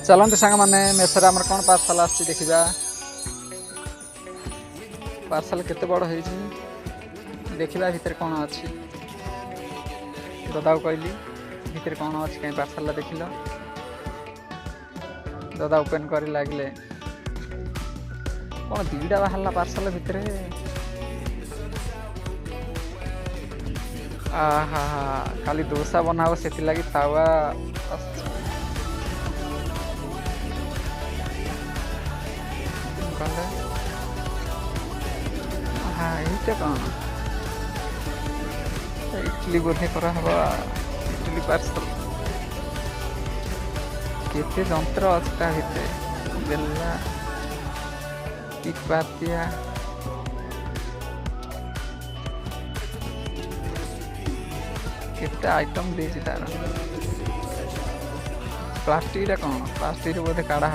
चलते सांग मैंने मेसर आमर कौन पार्सल आसी देखा पार्सल केते बड़ हो देखा भितर कौन अच्छी दादा को कहली भितर कौन अच्छी कहीं पार्सल देख लो दादा ओपन कर लगे कौन दीटा बाहर पार्सल भितर आहा खाली डोसा बनाओ से लगी तावा हाँ ये कौन इडली बोधे करा इडली पार्सल केते जंत्र अच्छी भितर बेला टिपातिया केते आइटम देछि तार प्लास्टिक कौन प्लास्टिक बोधे काढ़ा